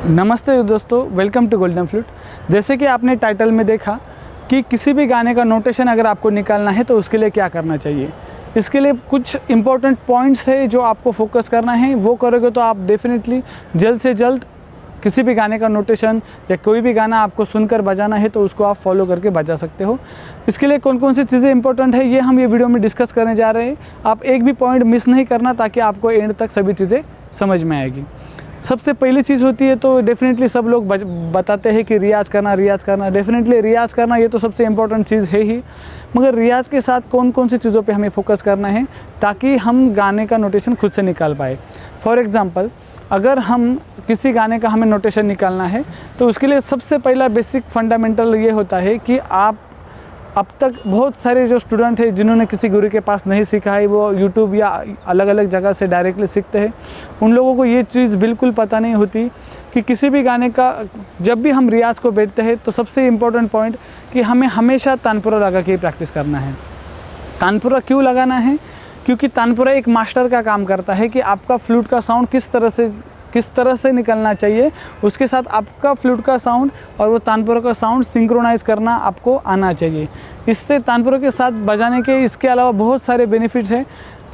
नमस्ते दोस्तों, welcome to golden flute. जैसे कि आपने टाइटल में देखा कि किसी भी गाने का नोटेशन अगर आपको निकालना है तो उसके लिए क्या करना चाहिए। इसके लिए कुछ इंपॉर्टेंट पॉइंट्स है जो आपको फोकस करना है। वो करोगे तो आप डेफिनेटली जल्द से जल्द किसी भी गाने का नोटेशन या कोई भी गाना आपको सुनकर बजाना है तो उसको आप फॉलो करके बजा सकते हो। इसके लिए कौन कौन सी चीज़ें इंपॉर्टेंट है ये हम ये वीडियो में डिस्कस करने जा रहे हैं। आप एक भी पॉइंट मिस नहीं करना ताकि आपको एंड तक सभी चीज़ें समझ में आएगी। सबसे पहली चीज़ होती है तो डेफिनेटली सब लोग बताते हैं कि रियाज़ करना। डेफिनेटली रियाज़ करना ये तो सबसे इम्पोर्टेंट चीज़ है ही, मगर रियाज़ के साथ कौन कौन सी चीज़ों पे हमें फोकस करना है ताकि हम गाने का नोटेशन खुद से निकाल पाए। फॉर एग्ज़ाम्पल, अगर हम किसी गाने का हमें नोटेशन निकालना है तो उसके लिए सबसे पहला बेसिक फंडामेंटल ये होता है कि आप अब तक बहुत सारे जो स्टूडेंट हैं जिन्होंने किसी गुरु के पास नहीं सीखा है, वो यूट्यूब या अलग अलग जगह से डायरेक्टली सीखते हैं। उन लोगों को ये चीज़ बिल्कुल पता नहीं होती कि किसी भी गाने का जब भी हम रियाज़ को बैठते हैं तो सबसे इम्पोर्टेंट पॉइंट कि हमें हमेशा तानपुरा लगा के प्रैक्टिस करना है। तानपुरा क्यों लगाना है? क्योंकि तानपुरा एक मास्टर का काम करता है कि आपका फ्लूट का साउंड किस तरह से निकलना चाहिए, उसके साथ आपका फ्लूट का साउंड और वो तानपुरा का साउंड सिंक्रोनाइज करना आपको आना चाहिए। इससे तानपुरा के साथ बजाने के इसके अलावा बहुत सारे बेनिफिट हैं,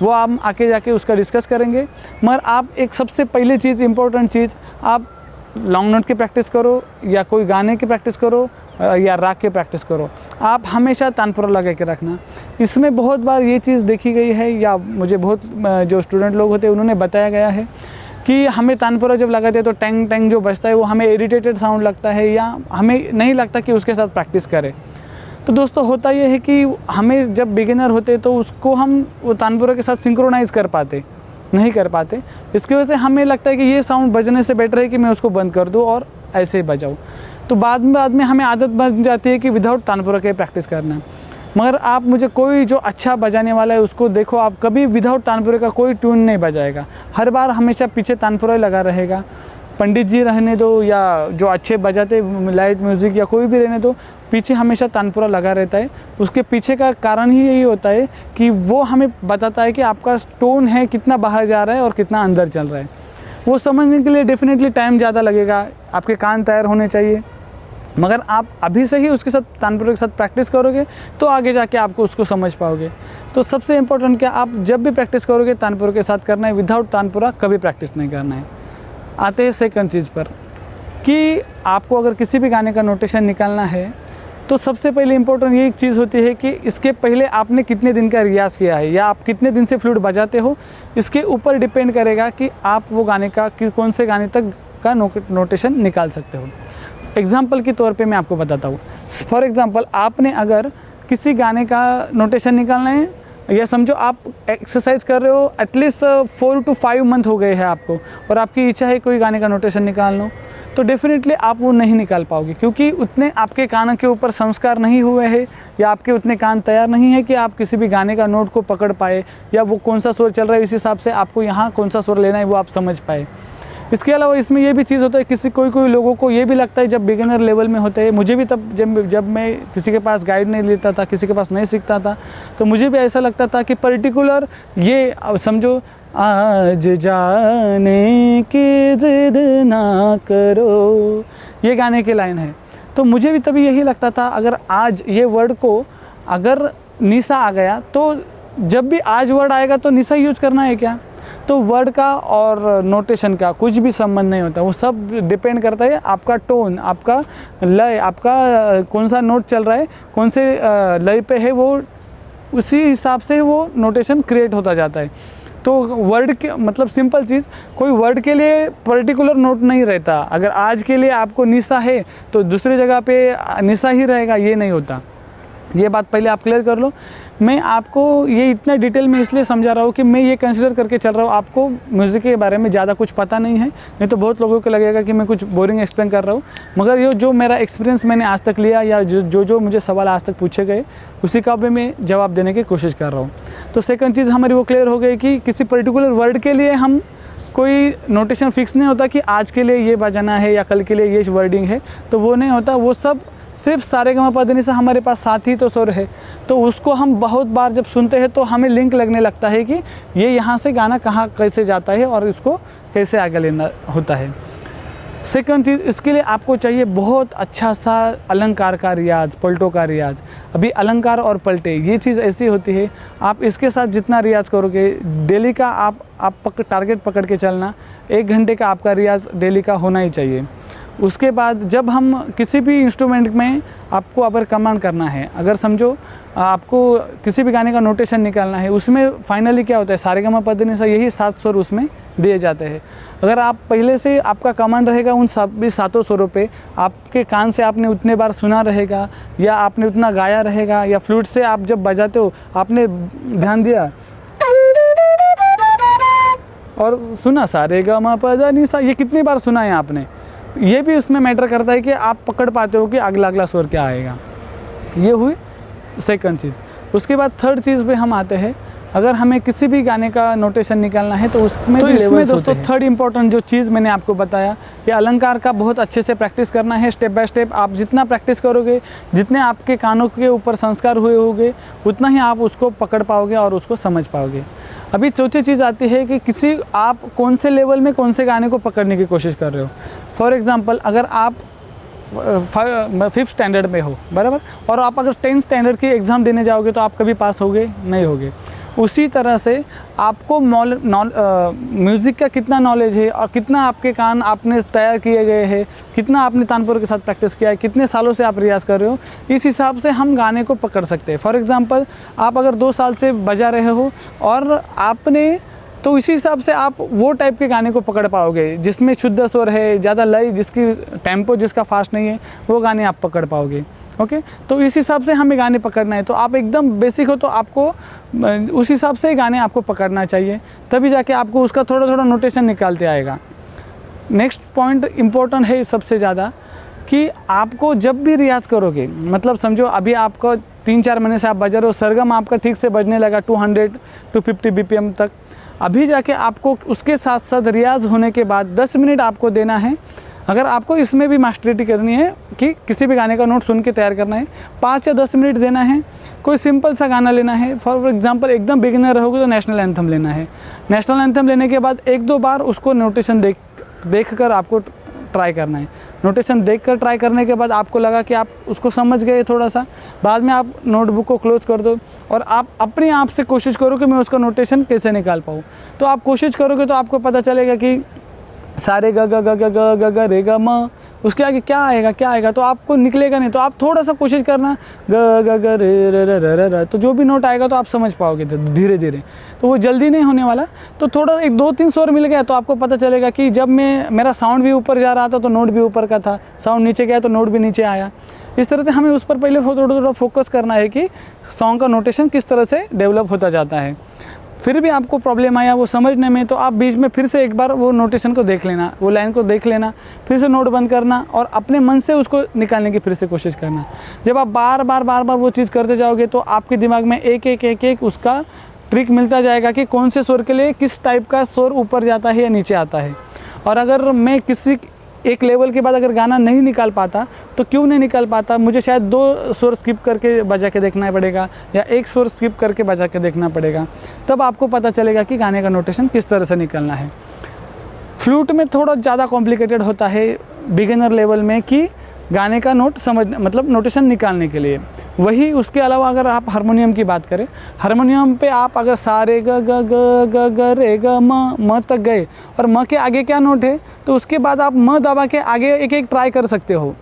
वो हम आके जाके उसका डिस्कस करेंगे। मगर आप एक सबसे पहली चीज़, इम्पोर्टेंट चीज़, आप लॉन्ग नोट की प्रैक्टिस करो या कोई गाने की प्रैक्टिस करो या राग की प्रैक्टिस करो, आप हमेशा तानपुरा लगा के रखना। इसमें बहुत बार ये चीज़ देखी गई है या मुझे बहुत जो स्टूडेंट लोग होते हैं उन्होंने बताया गया है कि हमें तानपुरा जब लगाते हैं तो टैंग टैंग जो बजता है वो हमें इरिटेटेड साउंड लगता है या हमें नहीं लगता कि उसके साथ प्रैक्टिस करें। तो दोस्तों होता ये है कि हमें जब बिगिनर होते तो उसको हम वो तानपुरा के साथ सिंक्रोनाइज़ नहीं कर पाते। इसकी वजह से हमें लगता है कि ये साउंड बजने से बेटर है कि मैं उसको बंद कर दूँ और ऐसे ही बजाऊँ। तो बाद में हमें आदत बन जाती है कि विदाउट तानपुरा के प्रैक्टिस करना। मगर आप मुझे कोई जो अच्छा बजाने वाला है उसको देखो, आप कभी विदाउट तानपुरे का कोई ट्यून नहीं बजाएगा। हर बार हमेशा पीछे तानपुरा लगा रहेगा। पंडित जी रहने दो या जो अच्छे बजाते लाइट म्यूज़िक या कोई भी रहने दो, पीछे हमेशा तानपुरा लगा रहता है। उसके पीछे का कारण ही यही होता है कि वो हमें बताता है कि आपका टोन है कितना बाहर जा रहा है और कितना अंदर चल रहा है। वो समझने के लिए डेफिनेटली टाइम ज़्यादा लगेगा, आपके कान तैयार होने चाहिए। मगर आप अभी से ही उसके साथ तानपुरा के साथ प्रैक्टिस करोगे तो आगे जाके आपको उसको समझ पाओगे। तो सबसे इम्पोर्टेंट क्या, आप जब भी प्रैक्टिस करोगे तानपुरा के साथ करना है, विदाउट तानपुरा कभी प्रैक्टिस नहीं करना है। आते हैं सेकंड चीज़ पर कि आपको अगर किसी भी गाने का नोटेशन निकालना है तो सबसे पहले इम्पोर्टेंट ये एक चीज़ होती है कि इसके पहले आपने कितने दिन का रियाज़ किया है या आप कितने दिन से फ्लूट बजाते हो। इसके ऊपर डिपेंड करेगा कि आप वो गाने का कौन से गाने तक का नोटेशन निकाल सकते हो। एग्ज़ाम्पल के तौर पे मैं आपको बताता हूँ। फॉर एग्ज़ाम्पल, आपने अगर किसी गाने का नोटेशन निकालना है या समझो आप एक्सरसाइज कर रहे हो, एटलीस्ट 4 to 5 मंथ हो गए हैं आपको और आपकी इच्छा है कोई गाने का नोटेशन निकाल लो, तो डेफिनेटली आप वो नहीं निकाल पाओगे क्योंकि उतने आपके कानों के ऊपर संस्कार नहीं हुए हैं या आपके उतने कान तैयार नहीं है कि आप किसी भी गाने का नोट को पकड़ पाए या वो कौन सा स्वर चल रहा है इस हिसाब से आपको यहाँ कौन सा स्वर लेना है वो आप समझ पाए। इसके अलावा इसमें ये भी चीज़ होता है, कोई लोगों को ये भी लगता है जब बिगिनर लेवल में होते हैं, मुझे भी तब जब मैं किसी के पास गाइड नहीं लेता था, किसी के पास नहीं सीखता था, तो मुझे भी ऐसा लगता था कि पर्टिकुलर ये समझो, आज जाने की जिद ना करो, ये गाने की लाइन है। तो मुझे भी तभी यही लगता था, अगर आज ये वर्ड को अगर निशा आ गया तो जब भी आज वर्ड आएगा तो निशा यूज करना है क्या? तो वर्ड का और नोटेशन का कुछ भी संबंध नहीं होता। वो सब डिपेंड करता है आपका टोन, आपका लय, आपका कौन सा नोट चल रहा है, कौन से लय पे है, वो उसी हिसाब से वो नोटेशन क्रिएट होता जाता है। तो वर्ड के मतलब सिंपल चीज़, कोई वर्ड के लिए पर्टिकुलर नोट नहीं रहता। अगर आज के लिए आपको निशा है तो दूसरी जगह पे निशा ही रहेगा, ये नहीं होता। ये बात पहले आप क्लियर कर लो। मैं आपको ये इतना डिटेल में इसलिए समझा रहा हूँ कि मैं ये कंसिडर करके चल रहा हूँ, आपको म्यूज़िक के बारे में ज़्यादा कुछ पता नहीं है, नहीं तो बहुत लोगों को लगेगा कि मैं कुछ बोरिंग एक्सप्लेन कर रहा हूँ। मगर ये जो मेरा एक्सपीरियंस मैंने आज तक लिया या जो मुझे सवाल आज तक पूछे गए उसी का भी मैं जवाब देने की कोशिश कर रहा हूँ। तो सेकंड चीज़ हमारी वो क्लियर हो गई कि किसी पर्टिकुलर वर्ड के लिए हम कोई नोटेशन फिक्स नहीं होता कि आज के लिए ये बजाना है या कल के लिए ये वर्डिंग है, तो वो नहीं होता। वो सब सिर्फ सारेगामापाधानिसा हमारे पास साथ ही तो सुर है, तो उसको हम बहुत बार जब सुनते हैं तो हमें लिंक लगने लगता है कि ये यहाँ से गाना कहाँ कैसे जाता है और इसको कैसे आगे लेना होता है। सेकंड चीज़, इसके लिए आपको चाहिए बहुत अच्छा सा अलंकार का रियाज, पलटों का रियाज। अभी अलंकार और पलटे ये चीज़ ऐसी होती है, आप इसके साथ जितना रियाज करोगे, डेली का आप टारगेट पकड़ के चलना, 1 घंटे का आपका रियाज डेली का होना ही चाहिए। उसके बाद जब हम किसी भी इंस्ट्रूमेंट में आपको अगर कमांड करना है, अगर समझो आपको किसी भी गाने का नोटेशन निकालना है, उसमें फाइनली क्या होता है, सारेगामापधनिसा, यही 7 स्वर उसमें दिए जाते हैं। अगर आप पहले से आपका कमांड रहेगा उन सभी 7 स्वरों पे, आपके कान से आपने उतने बार सुना रहेगा या आपने उतना गाया रहेगा, या फ्लूट से आप जब बजाते हो आपने ध्यान दिया और सुना सारेगामापधनिसा, ये कितनी बार सुना है आपने, ये भी उसमें मैटर करता है कि आप पकड़ पाते हो कि अगला स्वर क्या आएगा। ये हुई सेकंड चीज़। उसके बाद थर्ड चीज़ पे हम आते हैं, अगर हमें किसी भी गाने का नोटेशन निकालना है तो उसमें इसमें दोस्तों थर्ड इंपॉर्टेंट जो चीज़ मैंने आपको बताया कि अलंकार का बहुत अच्छे से प्रैक्टिस करना है। स्टेप बाय स्टेप आप जितना प्रैक्टिस करोगे, जितने आपके कानों के ऊपर संस्कार हुए होंगे, उतना ही आप उसको पकड़ पाओगे और उसको समझ पाओगे। अभी चौथी चीज़ आती है कि आप कौन से लेवल में कौन से गाने को पकड़ने की कोशिश कर रहे हो। फॉर एग्ज़ाम्पल, अगर आप 5th स्टैंडर्ड में हो, बराबर, और आप अगर 10th स्टैंडर्ड की एग्ज़ाम देने जाओगे तो आप कभी पास होगे नहीं होगे। उसी तरह से आपको म्यूज़िक का कितना नॉलेज है और कितना आपके कान आपने तैयार किए गए हैं, कितना आपने तानपुर के साथ प्रैक्टिस किया है, कितने सालों से आप रियाज़ कर रहे हो, इस हिसाब से हम गाने को पकड़ सकते हैं। फॉर एग्ज़ाम्पल, आप अगर 2 साल से बजा रहे हो और आपने, तो इसी हिसाब से आप वो टाइप के गाने को पकड़ पाओगे जिसमें शुद्ध स्वर है, ज़्यादा लय, जिसकी टेम्पो जिसका फास्ट नहीं है, वो गाने आप पकड़ पाओगे। ओके, तो इस हिसाब से हमें गाने पकड़ना है। तो आप एकदम बेसिक हो तो आपको उस हिसाब से गाने आपको पकड़ना चाहिए, तभी जाके आपको उसका थोड़ा थोड़ा नोटेशन निकालते आएगा। नेक्स्ट पॉइंट इम्पोर्टेंट है सबसे ज़्यादा, कि आपको जब भी रियाज़ करोगे, मतलब समझो अभी आपको 3-4 महीने से आप बजा रहे हो, सरगम आपका ठीक से बजने लगा 200-250 BPM तक, अभी जाके आपको उसके साथ साथ रियाज़ होने के बाद 10 मिनट आपको देना है। अगर आपको इसमें भी मास्टरिटी करनी है कि किसी भी गाने का नोट सुन के तैयार करना है, 5 या 10 मिनट देना है। कोई सिंपल सा गाना लेना है, फॉर एग्जांपल एकदम बिगिनर रहोगे तो नेशनल एंथम लेना है। नेशनल एंथम लेने के बाद 1-2 बार उसको नोटेशन देख कर आपको ट्राई करना है। नोटेशन देखकर ट्राई करने के बाद आपको लगा कि आप उसको समझ गए थोड़ा सा, बाद में आप नोटबुक को क्लोज कर दो और आप अपने आप से कोशिश करो कि मैं उसका नोटेशन कैसे निकाल पाऊँ। तो आप कोशिश करोगे तो आपको पता चलेगा कि सारे ग ग ग ग ग ग रे ग म, उसके आगे क्या आएगा, तो आपको निकलेगा नहीं। तो आप थोड़ा सा कोशिश करना ग ग ग रे रे रे रे रे, तो जो भी नोट आएगा तो आप समझ पाओगे धीरे धीरे, तो वो जल्दी नहीं होने वाला। तो थोड़ा 1-2-3 स्वर मिल गया तो आपको पता चलेगा कि जब मेरा साउंड भी ऊपर जा रहा था तो नोट भी ऊपर का था, साउंड नीचे गया तो नोट भी नीचे आया। इस तरह से हमें उस पर पहले थोड़ा फोकस करना है कि सॉन्ग का नोटेशन किस तरह से डेवलप होता जाता है। फिर भी आपको प्रॉब्लम आया वो समझने में, तो आप बीच में फिर से एक बार वो नोटेशन को देख लेना, वो लाइन को देख लेना, फिर से नोट बंद करना और अपने मन से उसको निकालने की फिर से कोशिश करना। जब आप बार बार वो चीज़ करते जाओगे तो आपके दिमाग में एक उसका ट्रिक मिलता जाएगा कि कौन से स्वर के लिए किस टाइप का स्वर ऊपर जाता है या नीचे आता है। और अगर मैं किसी एक लेवल के बाद अगर गाना नहीं निकाल पाता तो क्यों नहीं निकाल पाता, मुझे शायद 2 स्वर स्किप करके बजा के देखना पड़ेगा या 1 स्वर स्किप करके बजा के देखना पड़ेगा, तब आपको पता चलेगा कि गाने का नोटेशन किस तरह से निकलना है। फ्लूट में थोड़ा ज़्यादा कॉम्प्लिकेटेड होता है बिगिनर लेवल में कि गाने का नोट मतलब नोटेशन निकालने के लिए। वही उसके अलावा अगर आप हारमोनियम की बात करें, हारमोनियम पे आप अगर सारे ग ग ग ग ग रे ग म तक गए और म के आगे क्या नोट है, तो उसके बाद आप म दबा के आगे एक ट्राई कर सकते हो।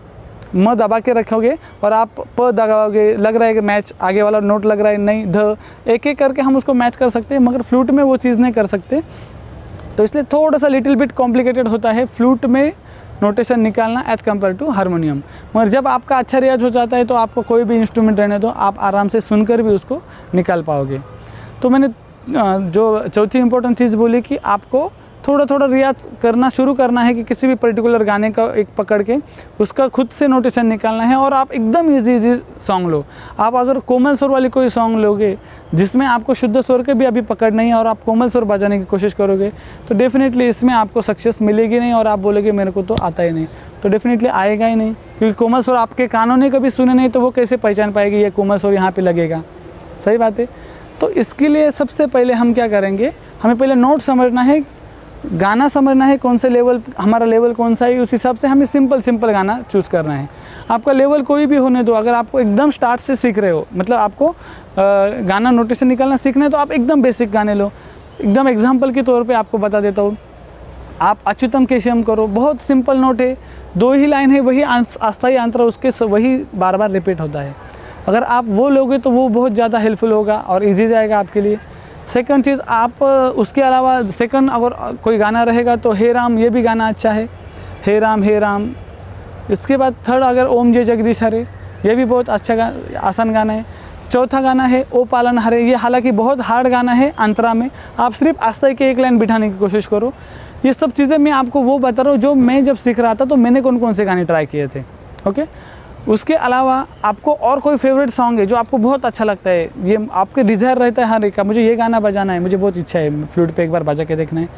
म दबा के रखोगे और आप प दबाओगे, लग रहा है कि मैच आगे वाला नोट लग रहा है, नहीं ध, एक करके हम उसको मैच कर सकते हैं, मगर फ्लूट में वो चीज़ नहीं कर सकते। तो इसलिए थोड़ा सा लिटिल बिट कॉम्प्लिकेटेड होता है फ्लूट में नोटेशन निकालना एज़ कम्पेयर टू हारमोनियम। मगर जब आपका अच्छा रियाज हो जाता है तो आपको कोई भी इंस्ट्रूमेंट रहने दो, आप आराम से सुनकर भी उसको निकाल पाओगे। तो मैंने जो चौथी इंपॉर्टेंट चीज़ बोली कि आपको थोड़ा रियाज करना शुरू करना है कि किसी भी पर्टिकुलर गाने का एक पकड़ के उसका खुद से नोटेशन निकालना है। और आप एकदम इजी सॉन्ग लो। आप अगर कोमल स्वर वाली कोई सॉन्ग लोगे जिसमें आपको शुद्ध स्वर के भी अभी पकड़ नहीं है और आप कोमल स्वर बजाने की कोशिश करोगे तो डेफिनेटली इसमें आपको सक्सेस मिलेगी नहीं और आप बोलोगे मेरे को तो आता ही नहीं, तो डेफिनेटली आएगा ही नहीं, क्योंकि कोमल स्वर आपके कानों ने कभी सुने नहीं तो वो कैसे पहचान पाएगी ये कोमल स्वर यहाँ पर लगेगा। सही बात है। तो इसके लिए सबसे पहले हम क्या करेंगे, हमें पहले नोट समझना है गाना समझना है कौन से लेवल, हमारा लेवल कौन सा है, उस हिसाब से हमें सिंपल गाना चूज़ करना है। आपका लेवल कोई भी होने दो, अगर आपको एकदम स्टार्ट से सीख रहे हो, मतलब आपको गाना नोटेशन निकालना सीखना है तो आप एकदम बेसिक गाने लो। एकदम एग्जाम्पल के तौर पे आपको बता देता हूँ, आप अच्युतम केशवम करो, बहुत सिंपल नोट है, 2 ही लाइन है, वही अस्थाई अंतरा उसके वही बार बार रिपीट होता है। अगर आप वो लोगे तो वो बहुत ज़्यादा हेल्पफुल होगा और ईजी जाएगा आपके लिए। सेकंड चीज़, आप उसके अलावा सेकंड अगर कोई गाना रहेगा तो हे राम, ये भी गाना अच्छा है, हे राम हे राम। इसके बाद थर्ड अगर ओम जय जगदीश हरे, ये भी बहुत अच्छा आसान गाना है। चौथा गाना है ओ पालन हरे, ये हालांकि बहुत हार्ड गाना है अंतरा में, आप सिर्फ आस्था की 1 लाइन बिठाने की कोशिश करो। ये सब चीज़ें मैं आपको वो बता रहा हूँ जो मैं जब सीख रहा था तो मैंने कौन कौन से गाने ट्राई किए थे। ओके, उसके अलावा आपको और कोई फेवरेट सॉन्ग है जो आपको बहुत अच्छा लगता है, ये आपके डिज़ायर रहता है हर एक का, मुझे ये गाना बजाना है, मुझे बहुत इच्छा है फ्लूट पे एक बार बजा के देखना है,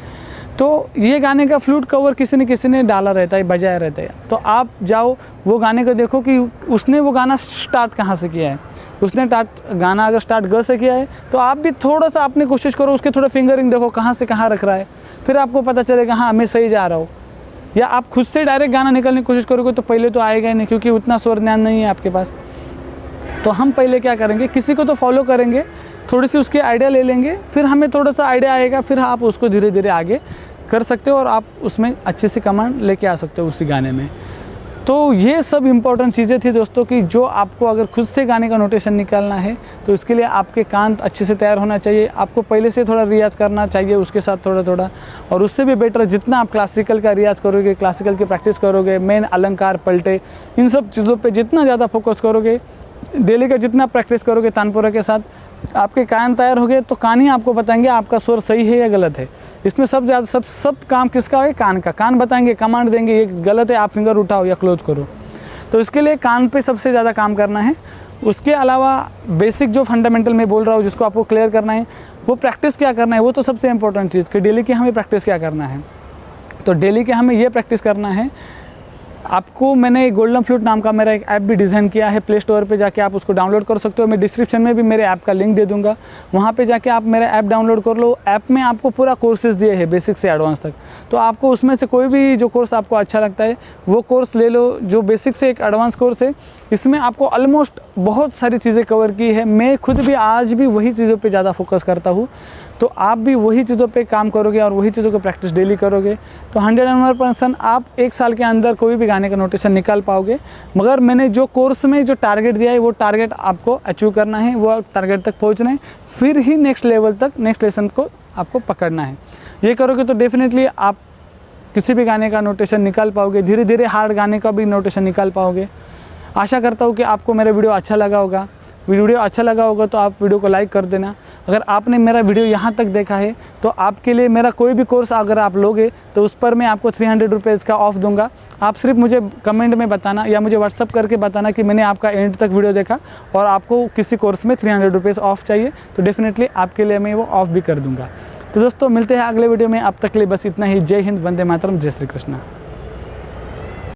तो ये गाने का फ्लूट कवर किसी ने डाला रहता है, बजाया रहता है, तो आप जाओ वो गाने को देखो कि उसने वो गाना स्टार्ट कहाँ से किया है। उसने गाना अगर स्टार्ट ग से किया है तो आप भी थोड़ा सा अपनी कोशिश करो, उसके थोड़ा फिंगरिंग देखो कहाँ से कहाँ रख रहा है, फिर आपको पता चलेगा हाँ मैं सही जा रहा हूँ। या आप खुद से डायरेक्ट गाना निकालने की कोशिश करोगे तो पहले तो आएगा ही नहीं, क्योंकि उतना स्वर ज्ञान नहीं है आपके पास। तो हम पहले क्या करेंगे, किसी को तो फॉलो करेंगे, थोड़ी सी उसकी आइडिया ले लेंगे, फिर हमें थोड़ा सा आइडिया आएगा, फिर आप उसको धीरे धीरे आगे कर सकते हो और आप उसमें अच्छे से कमांड लेके आ सकते हो उसी गाने में। तो ये सब इम्पोर्टेंट चीज़ें थी दोस्तों कि जो आपको अगर खुद से गाने का नोटेशन निकालना है तो इसके लिए आपके कान अच्छे से तैयार होना चाहिए, आपको पहले से थोड़ा रियाज़ करना चाहिए उसके साथ थोड़ा, और उससे भी बेटर जितना आप क्लासिकल का रियाज़ करोगे, क्लासिकल की प्रैक्टिस करोगे, मेन अलंकार पलटे इन सब चीज़ों पर जितना ज़्यादा फोकस करोगे, डेली का जितना प्रैक्टिस करोगे तानपुरा के साथ, आपके कान तैयार हो गए तो कान ही आपको बताएंगे आपका स्वर सही है या गलत है। इसमें सब काम किसका है, कान का। कान बताएंगे, कमांड देंगे ये गलत है आप फिंगर उठाओ या क्लोज करो। तो इसके लिए कान पे सबसे ज़्यादा काम करना है। उसके अलावा बेसिक जो फंडामेंटल मैं बोल रहा हूँ जिसको आपको क्लियर करना है, वो प्रैक्टिस क्या करना है, वो तो सबसे इंपॉर्टेंट चीज़ कि डेली की हमें प्रैक्टिस क्या करना है। तो डेली के हमें ये प्रैक्टिस करना है, आपको मैंने गोल्डन फ्लूट नाम का मेरा एक ऐप भी डिज़ाइन किया है, प्ले स्टोर पे जाके आप उसको डाउनलोड कर सकते हो। मैं डिस्क्रिप्शन में भी मेरे ऐप का लिंक दे दूंगा, वहाँ पे जाके आप मेरा ऐप डाउनलोड कर लो। ऐप में आपको पूरा कोर्सेज दिए हैं बेसिक से एडवांस तक, तो आपको उसमें से कोई भी जो कोर्स आपको अच्छा लगता है वो कोर्स ले लो। जो बेसिक से एक एडवांस कोर्स है, इसमें आपको ऑलमोस्ट बहुत सारी चीज़ें कवर की है। मैं खुद भी आज भी वही चीज़ों पे ज़्यादा फोकस करता हूँ, तो आप भी वही चीज़ों पे काम करोगे और वही चीज़ों को प्रैक्टिस डेली करोगे तो 101% आप 1 साल के अंदर कोई भी गाने का नोटेशन निकाल पाओगे। मगर मैंने जो कोर्स में जो टारगेट दिया है वो टारगेट आपको अचीव करना है, वो टारगेट तक पहुँचना है, फिर ही नेक्स्ट लेवल तक, नेक्स्ट लेसन को आपको पकड़ना है। ये करोगे तो डेफिनेटली आप किसी भी गाने का नोटेशन निकाल पाओगे, धीरे धीरे हार्ड गाने का भी नोटेशन निकाल पाओगे। आशा करता हूँ कि आपको मेरा वीडियो अच्छा लगा होगा। वीडियो अच्छा लगा होगा तो आप वीडियो को लाइक कर देना। अगर आपने मेरा वीडियो यहाँ तक देखा है तो आपके लिए मेरा कोई भी कोर्स अगर आप लोगे तो उस पर मैं आपको 300 रुपीज़ का ऑफ़ दूंगा। आप सिर्फ मुझे कमेंट में बताना या मुझे व्हाट्सअप करके बताना कि मैंने आपका एंड तक वीडियो देखा और आपको किसी कोर्स में 300 रुपीज़ ऑफ़ चाहिए, तो डेफिनेटली आपके लिए मैं वो ऑफ़ भी कर दूँगा। तो दोस्तों मिलते हैं अगले वीडियो में, अब तक के लिए बस इतना ही। जय हिंद, वंदे मातरम, जय श्री कृष्णा।